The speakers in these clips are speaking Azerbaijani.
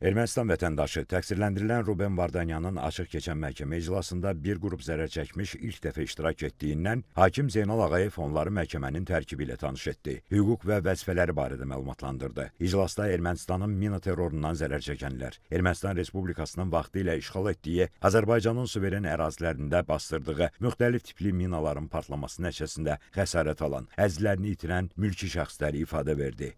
Ermənistan vətəndaşı təqsirləndirilən Ruben Vardanyanın açıq keçən məhkəmə iclasında bir qrup zərər çəkmiş ilk dəfə iştirak etdiyindən hakim Zeynal Ağayev onları məhkəmənin tərkibi ilə tanış etdi. Hüquq və vəzifələri barədə məlumatlandırdı. İclasda Ermənistanın mina terrorundan zərər çəkənlər, Ermənistan Respublikasının vaxtilə işğal etdiyi Azərbaycanın suveren ərazilərində bastırdığı müxtəlif tipli minaların partlaması nəticəsində xəsarət alan, əzizlərini itirən mülki şəxsləri ifadə verdi.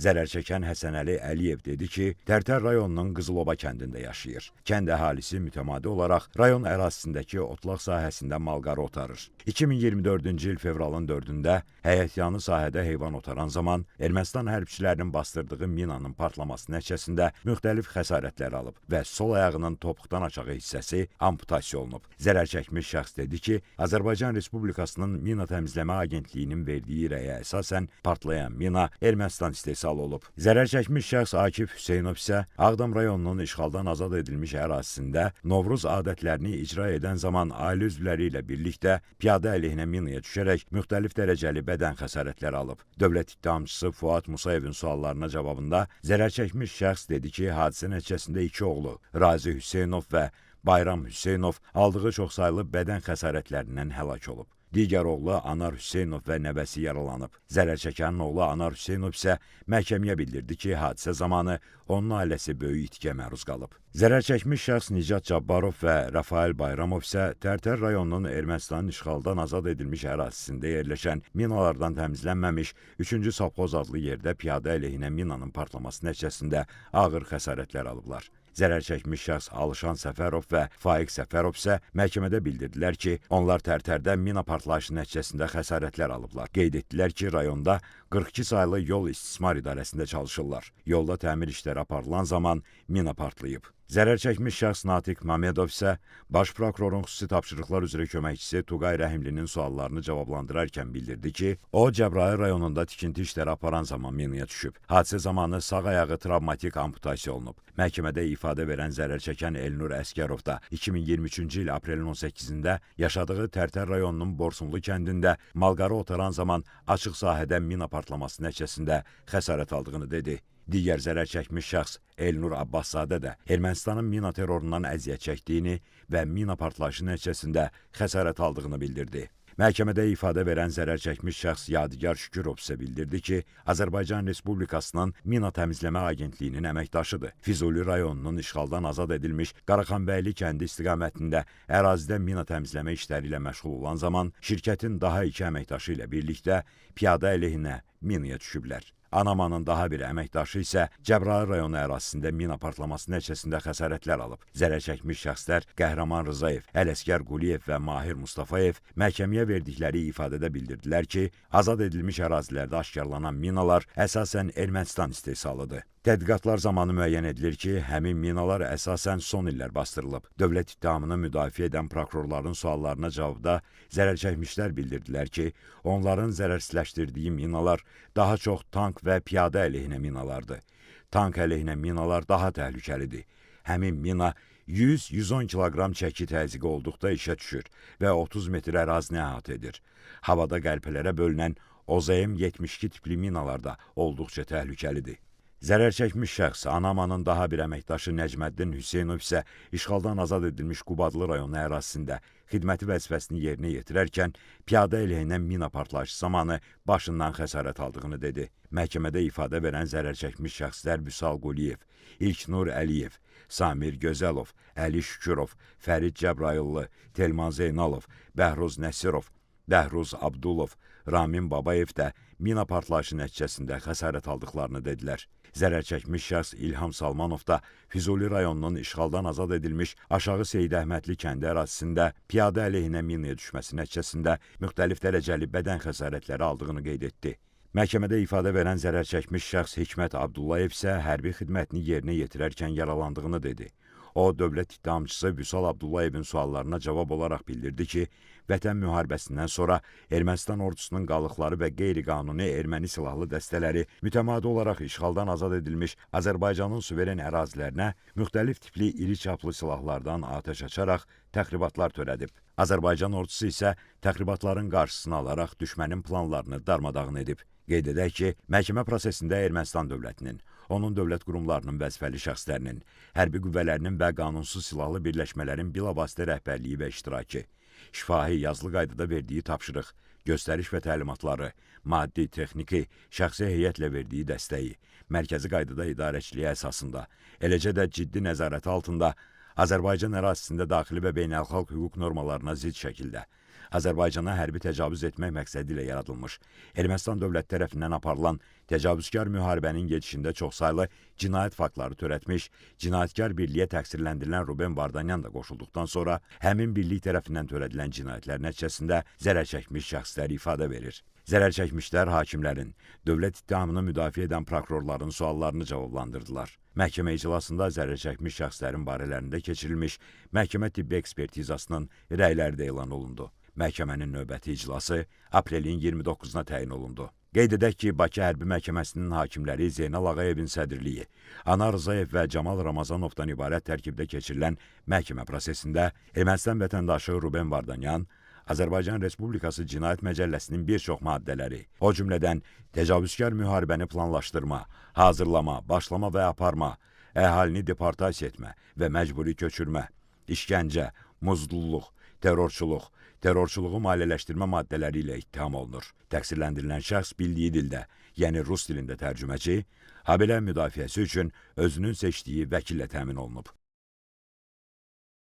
Zərər çəkən Həsənəli Əliyev dedi ki, Tərtər rayonunun Qızıloba kəndində yaşayır. Kənd əhalisi mütəmadi olaraq rayon ərazisindəki otlaq sahəsində malqarı otarır. 2024-cü il fevralın 4-də həyətyanı sahədə heyvan otaran zaman Ermənistan hərbçilərinin bastırdığı minanın partlaması nəticəsində müxtəlif xəsarətlər alıb və sol ayağının topuqdan aşağı hissəsi amputasiya olunub. Zərər çəkmiş şəxs dedi ki, Azərbaycan Respublikasının Mina Təmizləmə Agentliyinin verdiyi rəyə əsasən partlayan mina Ermənistan istehsalı olub. Zərər çəkmiş şəxs Akif Hüseynov isə Ağdam rayonunun işğaldan azad edilmiş ərazisində Novruz adətlərini icra edən zaman ailə üzvləri ilə birlikdə piyada əleyhinə minaya düşərək müxtəlif dərəcəli bədən xəsarətləri alıb. Dövlət ittihamçısı Fuad Musayevin suallarına cavabında zərər çəkmiş şəxs dedi ki, hadisə nəticəsində iki oğlu Razi Hüseynov və Bayram Hüseynov aldığı çoxsaylı bədən xəsarətlərindən həlak olub. Digər oğlu Anar Hüseynov və nəvəsi yaralanıb. Zərər çəkənin oğlu Anar Hüseynov isə məhkəməyə bildirdi ki, hadisə zamanı onun ailəsi böyük itkiyə məruz qalıb. Zərər çəkmiş şəxs Nicat Cabbarov və Rafael Bayramov isə Tərtər rayonunun Ermənistanın işğaldan azad edilmiş ərazisində yerləşən minalardan təmizlənməmiş 3-cü Sovxoz adlı yerdə piyada əleyhinə minanın partlaması nəticəsində ağır xəsarətlər alıblar. Zərər çəkmiş şəxs Alışan Səfərov və Faiq Səfərov isə məhkəmədə bildirdilər ki, onlar Tərtərdə mina partlayışı nəticəsində xəsarətlər alıblar. Qeyd etdilər ki, rayonda 42 saylı yol istismar idarəsində çalışırlar. Yolda təmir işləri aparılan zaman mina partlayıb. Zərər çəkmiş şəxs Natiq Mamedov isə Baş prokurorun xüsusi tapşırıqlar üzrə köməkçisi Tuqay Rəhimlinin suallarını cavablandırarkən bildirdi ki, o Cəbrayıl rayonunda tikinti işləri aparan zaman minaya düşüb. Hadisə zamanı sağ ayağı travmatik amputasiya olunub. Məhkəmədə ifadə verən zərər çəkən Elnur Əskərov da 2023-cü il aprelin 18-də yaşadığı Tərtər rayonunun Borsunlu kəndində malqarı otaran zaman açıq sahədə mina partlaması nəticəsində xəsarət aldığını dedi. Digər zərər çəkmiş şəxs Elnur Abbaszadə də Ermənistanın mina terrorundan əziyyət çəkdiyini və mina partlayışı nəticəsində xəsarət aldığını bildirdi. Məhkəmədə ifadə verən zərər çəkmiş şəxs Yadigar Şükürov isə bildirdi ki, Azərbaycan Respublikasının Mina Təmizləmə Agentliyinin əməkdaşıdır. Füzuli rayonunun işğaldan azad edilmiş Qaraxanbəyli kəndi istiqamətində ərazidə mina təmizləmə işləri ilə məşğul olan zaman şirkətin daha iki əməkdaşı ilə birlikdə piyada əleyhinə minaya düşüblər. Anamanın daha bir əməkdaşı isə Cəbrayıl rayonu ərazisində mina partlaması nəticəsində xəsarətlər alıb. Zərər çəkmiş şəxslər Qəhrəman Rzayev, Ələsgər Quliyev və Mahir Mustafayev məhkəməyə verdikləri ifadədə bildirdilər ki, azad edilmiş ərazilərdə aşkarlanan minalar əsasən Ermənistan istehsalıdır. Tədqiqatlar zamanı müəyyən edilir ki, həmin minalar əsasən son illər bastırılıb. Dövlət ittihamını müdafiə edən prokurorların suallarına cavabda zərər çəkmişlər bildirdilər ki, onların zərərsizləşdirdiyi minalar daha çox tank və piyada əleyhinə minalardır. Tank əleyhinə minalar daha təhlükəlidir. Həmin mina 100-110 kiloqram çəki təzyiqi olduqda işə düşür və 30 metr ərazini əhatə edir. Havada qəlpələrə bölünən OZM 72 tipli minalar da olduqca təhlükəlidir. Zərər çəkmiş şəxs Anamanın daha bir əməkdaşı Nəcməddin Hüseynov isə işğaldan azad edilmiş Qubadlı rayonu ərazisində xidməti vəzifəsini yerinə yetirərkən piyada əleyhinə mina partlayışı zamanı başından xəsarət aldığını dedi. Məhkəmədə ifadə verən zərər çəkmiş şəxslər Vüsal Quliyev, İlknur Əliyev, Samir Gözəlov, Əli Şükürov, Fərid Cəbrayıllı, Telman Zeynalov, Bəhruz Nəsirov, Bəhruz Abdulov, Ramin Babayev də mina partlayışı nəticəsində xəsarət aldıqlarını dedilər. Zərər çəkmiş şəxs İlham Salmanov da Füzuli rayonunun işğaldan azad edilmiş Aşağı Seyid Əhmədli kəndi ərazisində piyada əleyhinə minaya düşməsi nəticəsində müxtəlif dərəcəli bədən xəsarətləri aldığını qeyd etdi. Məhkəmədə ifadə verən zərər çəkmiş şəxs Hikmət Abdullayev isə hərbi xidmətini yerinə yetirərkən yaralandığını dedi. O, dövlət ittihamçısı Vüsal Abdullayevin suallarına cavab olaraq bildirdi ki, Vətən müharibəsindən sonra Ermənistan ordusunun qalıqları və qeyri-qanuni erməni silahlı dəstələri mütəmadi olaraq işğaldan azad edilmiş Azərbaycanın suveren ərazilərinə müxtəlif tipli iri çaplı silahlardan atəş açaraq təxribatlar törədib. Azərbaycan ordusu isə təxribatların qarşısını alaraq düşmənin planlarını darmadağın edib. Qeyd edək ki, məhkəmə prosesində Ermənistan dövlətinin onun dövlət qurumlarının vəzifəli şəxslərinin, hərbi qüvvələrinin və qanunsuz silahlı birləşmələrin bilavasitə rəhbərliyi və iştirakı, şifahi yazılı qaydada verdiyi tapşırıq, göstəriş və təlimatları, maddi, texniki, şəxsi heyətlə verdiyi dəstəyi, mərkəzi qaydada idarəçiliyi əsasında, eləcə də ciddi nəzarəti altında Azərbaycan ərazisində daxili və beynəlxalq hüquq normalarına zidd şəkildə Azərbaycana hərbi təcavüz etmək məqsədi ilə yaradılmış, Ermənistan dövləti tərəfindən aparılan təcavüzkar müharibənin gedişində çoxsaylı cinayət faktları törətmiş, cinayətkar birliyə təqsirləndirilən Ruben Vardanyan da qoşulduqdan sonra həmin birlik tərəfindən törədilən cinayətlər nəticəsində zərər çəkmiş şəxslər ifadə verir. Zərər çəkmişlər hakimlərin, dövlət ittihamını müdafiə edən prokurorların suallarını cavablandırdılar. Məhkəmə iclasında zərər çəkmiş şəxslərin barələrində keçirilmiş məhkəmə tibbi ekspertizasının rəyləri də elan olundu. Məhkəmənin növbəti iclası aprelin 29-na təyin olundu. Qeyd edək ki, Bakı Hərbi Məhkəməsinin hakimləri Zeynal Ağayevin sədrliyi, Anar Rzayev və Camal Ramazanovdan ibarət tərkibdə keçirilən məhkəmə prosesində Ermənistan vətəndaşı Ruben Vardanyan, Azərbaycan Respublikası Cinayət Məcəlləsinin bir çox maddələri, o cümlədən təcavüzkar müharibəni planlaşdırma, hazırlama, başlama və aparma, əhalini deportasiya etmə və məcburi köçürmə, işgəncə, muzdulluq, terrorçuluq, terrorçuluğu maliyyələşdirmə maddələri ilə ittiham olunur. Təqsirləndirilən şəxs bildiyi dildə, yəni rus dilində tərcüməçi, habelə müdafiəsi üçün özünün seçdiyi vəkillə təmin olunub.